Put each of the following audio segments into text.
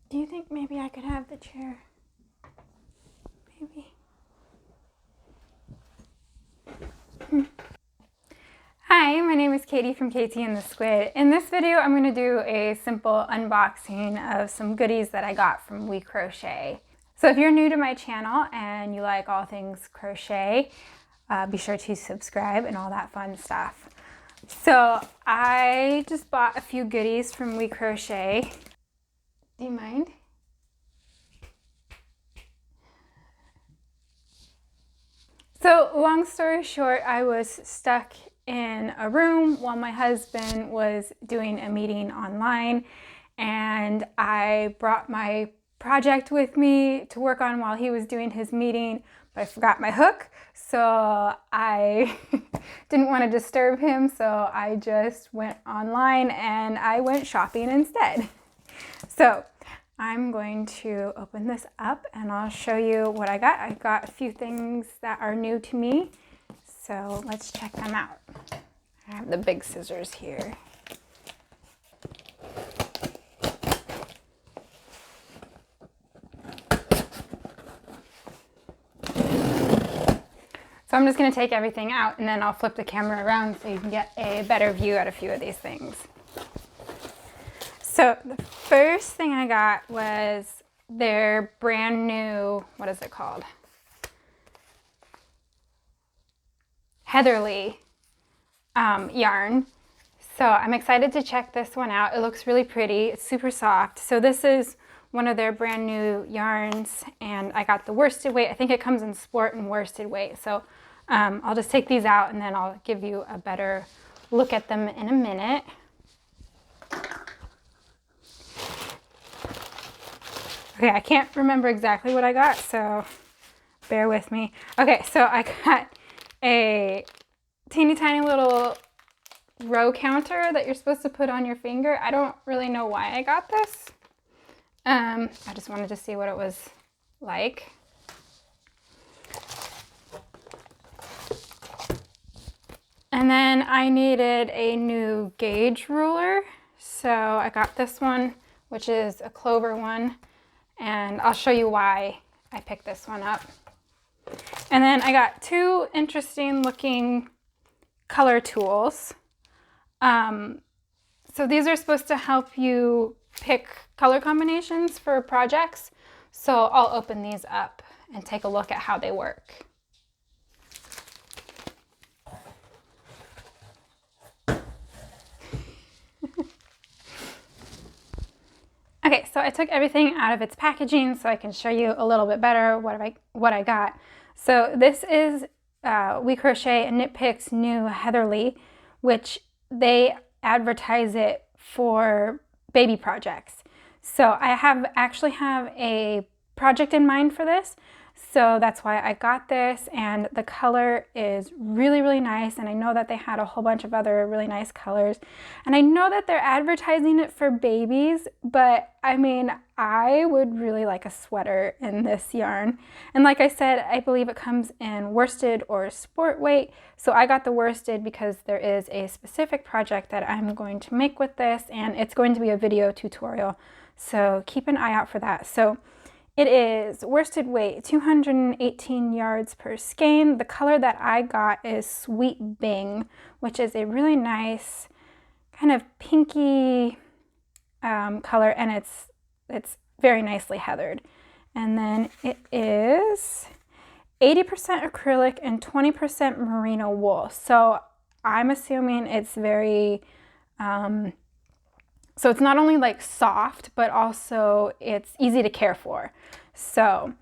Do you think maybe I could have the chair? Maybe. Hi, my name is Katie from KT and the Squid. In this video, I'm going to do a simple unboxing of some goodies that I got from We Crochet. So if you're new to my channel and you like all things crochet, be sure to subscribe and all that fun stuff. So I just bought a few goodies from We Crochet. Do you mind? So long story short, I was stuck in a room while my husband was doing a meeting online, and I brought my project with me to work on while he was doing his meeting, but I forgot my hook, so I didn't want to disturb him, so I just went online and I went shopping instead. So I'm going to open this up and I'll show you what I got. I got a few things that are new to me, so let's check them out. I have the big scissors here. So I'm just going to take everything out and then I'll flip the camera around so you can get a better view at a few of these things. So the first thing I got was their brand new, what is it called? Heatherly yarn. So I'm excited to check this one out. It looks really pretty. It's super soft. So this is one of their brand new yarns, and I got the worsted weight. I think it comes in sport and worsted weight. So I'll just take these out and then I'll give you a better look at them in a minute. Okay, I can't remember exactly what I got, so bear with me. Okay, so I got a teeny tiny little row counter that you're supposed to put on your finger. I don't really know why I got this. I just wanted to see what it was like. And then I needed a new gauge ruler, so I got this one, which is a clover one. And I'll show you why I picked this one up. And then I got two interesting looking color tools. So these are supposed to help you pick color combinations for projects. So I'll open these up and take a look at how they work. Okay, so I took everything out of its packaging so I can show you a little bit better what I got. So this is We Crochet and Knit Picks new Heatherly, which they advertise it for baby projects. So I actually have a project in mind for this. So that's why I got this, and the color is really, really nice. And I know that they had a whole bunch of other really nice colors. And I know that they're advertising it for babies, but I mean, I would really like a sweater in this yarn. And like I said, I believe it comes in worsted or sport weight. So I got the worsted because there is a specific project that I'm going to make with this, and it's going to be a video tutorial. So keep an eye out for that. So it is worsted weight, 218 yards per skein. The color that I got is Sweet Bing, which is a really nice kind of pinky color, and it's very nicely heathered. And then it is 80% acrylic and 20% merino wool. So I'm assuming it's very so it's not only like soft, but also it's easy to care for. So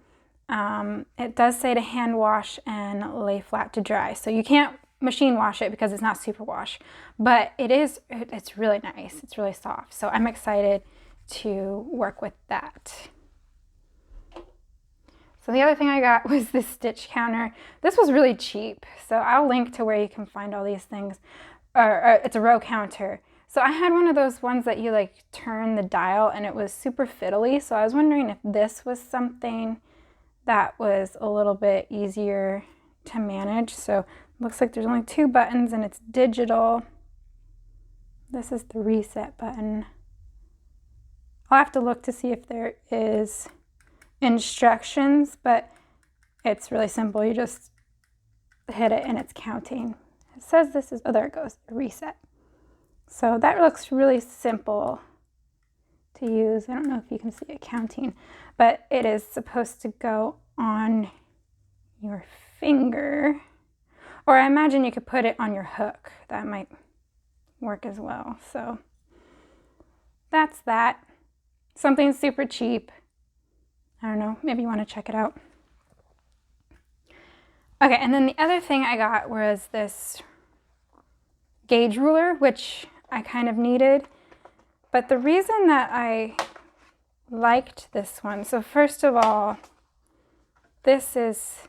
it does say to hand wash and lay flat to dry. So you can't machine wash it because it's not superwash, but it's really nice. It's really soft. So I'm excited to work with that. So the other thing I got was this stitch counter. This was really cheap. So I'll link to where you can find all these things. Or it's a row counter. So I had one of those ones that you like turn the dial, and it was super fiddly. So I was wondering if this was something that was a little bit easier to manage. So it looks like there's only 2 buttons and it's digital. This is the reset button. I'll have to look to see if there is instructions, but it's really simple. You just hit it and it's counting. It says this is, oh, there it goes, reset. So that looks really simple to use. I don't know if you can see it counting, but it is supposed to go on your finger, or I imagine you could put it on your hook. That might work as well. So that's that. Something super cheap. I don't know, maybe you want to check it out. Okay, and then the other thing I got was this gauge ruler, which I kind of needed. But the reason that I liked this one, so first of all, this is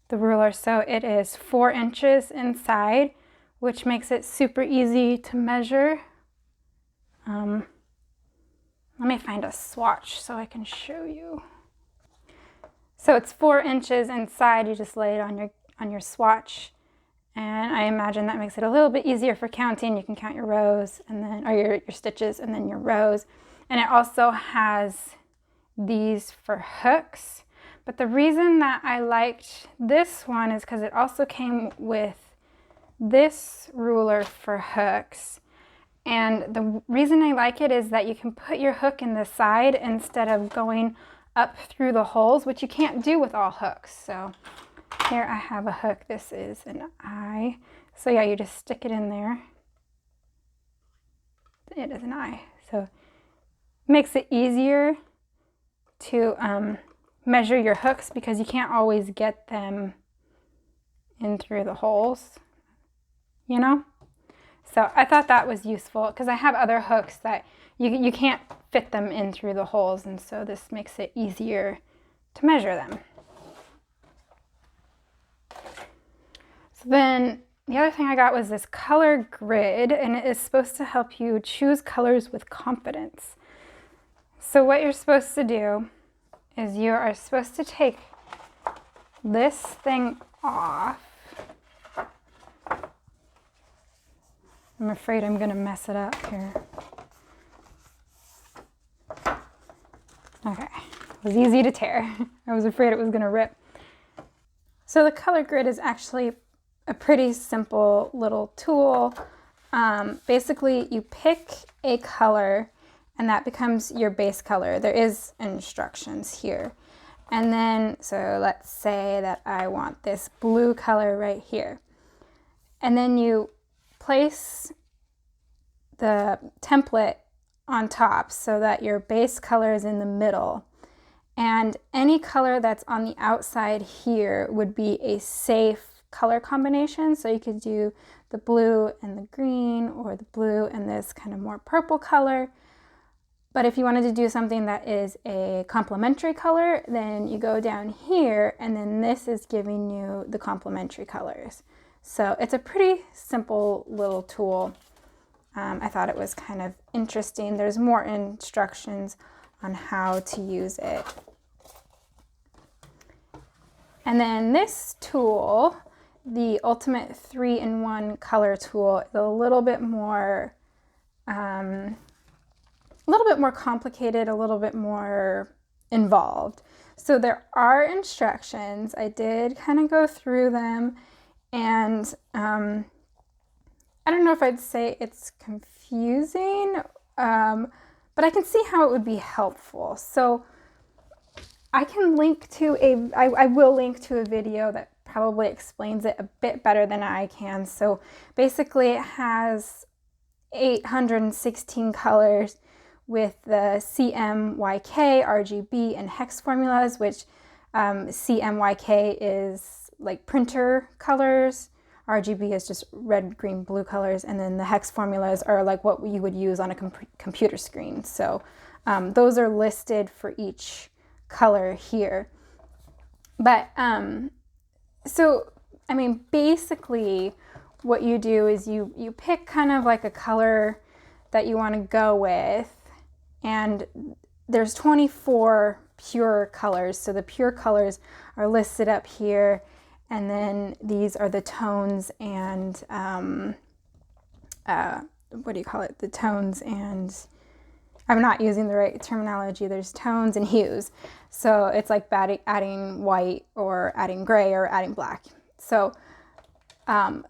the ruler. So it is 4 inches inside, which makes it super easy to measure. Let me find a swatch so I can show you. So it's 4 inches inside. You just lay it on your swatch, and I imagine that makes it a little bit easier for counting. You can count your rows and then, or your stitches and then your rows. And it also has these for hooks. But the reason that I liked this one is because it also came with this ruler for hooks. And the reason I like it is that you can put your hook in the side instead of going up through the holes, which you can't do with all hooks. So here I have a hook. This is an eye. So yeah, you just stick it in there. It is an eye. So it makes it easier to measure your hooks because you can't always get them in through the holes, you know? So I thought that was useful because I have other hooks that you can't fit them in through the holes, and so this makes it easier to measure them. So then the other thing I got was this color grid, and it is supposed to help you choose colors with confidence. So what you're supposed to do is you are supposed to take this thing off. I'm afraid I'm going to mess it up here. Okay, it was easy to tear. I was afraid it was going to rip. So the color grid is actually a pretty simple little tool. Basically, you pick a color and that becomes your base color. There is instructions here. And then, so let's say that I want this blue color right here. And then you place the template on top so that your base color is in the middle. And any color that's on the outside here would be a safe color combination. So you could do the blue and the green, or the blue and this kind of more purple color. But if you wanted to do something that is a complementary color, then you go down here, and then this is giving you the complementary colors. So it's a pretty simple little tool. I thought it was kind of interesting. There's more instructions on how to use it. And then this tool, the Ultimate 3-in-1 Color Tool, is a little bit more complicated, a little bit more involved. So there are instructions. I did kind of go through them, and I don't know if I'd say it's confusing, but I can see how it would be helpful. So I can link to I will link to a video that probably explains it a bit better than I can. So basically it has 816 colors with the CMYK, RGB, and hex formulas, which CMYK is like printer colors. RGB is just red, green, blue colors, and then the hex formulas are like what you would use on a computer screen. So those are listed for each color here. But so, I mean, basically what you do is you pick kind of like a color that you want to go with, and there's 24 pure colors. So the pure colors are listed up here. And then these are the tones and, what do you call it? The tones and I'm not using the right terminology. There's tones and hues. So it's like adding white or adding gray or adding black. So, so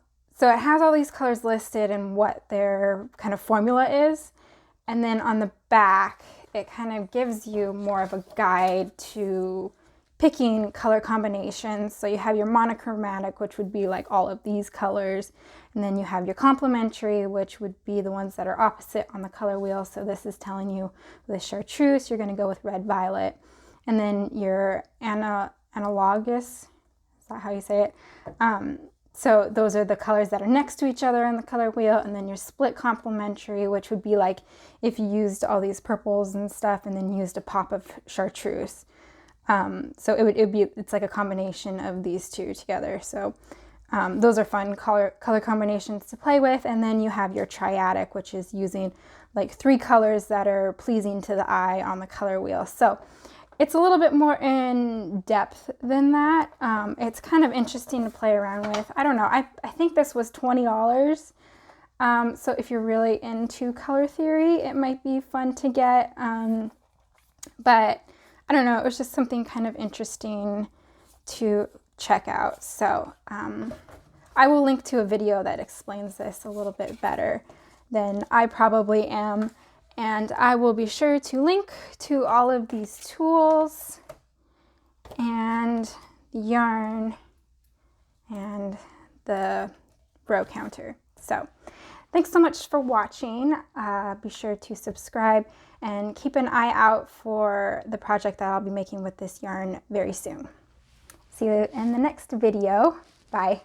it has all these colors listed and what their kind of formula is. And then on the back, it kind of gives you more of a guide to picking color combinations. So you have your monochromatic, which would be like all of these colors. And then you have your complementary, which would be the ones that are opposite on the color wheel. So this is telling you with chartreuse, you're going to go with red, violet. And then your analogous, is that how you say it? So those are the colors that are next to each other on the color wheel. And then your split complementary, which would be like if you used all these purples and stuff and then used a pop of chartreuse. So it's like a combination of these two together. So those are fun color combinations to play with. And then you have your triadic, which is using like 3 colors that are pleasing to the eye on the color wheel. So it's a little bit more in depth than that. It's kind of interesting to play around with. I don't know. I think this was $20. So if you're really into color theory, it might be fun to get. But I don't know. It was just something kind of interesting to check out. So I will link to a video that explains this a little bit better than I probably am. And I will be sure to link to all of these tools and the yarn and the row counter. So thanks so much for watching. Be sure to subscribe and keep an eye out for the project that I'll be making with this yarn very soon. See you in the next video. Bye.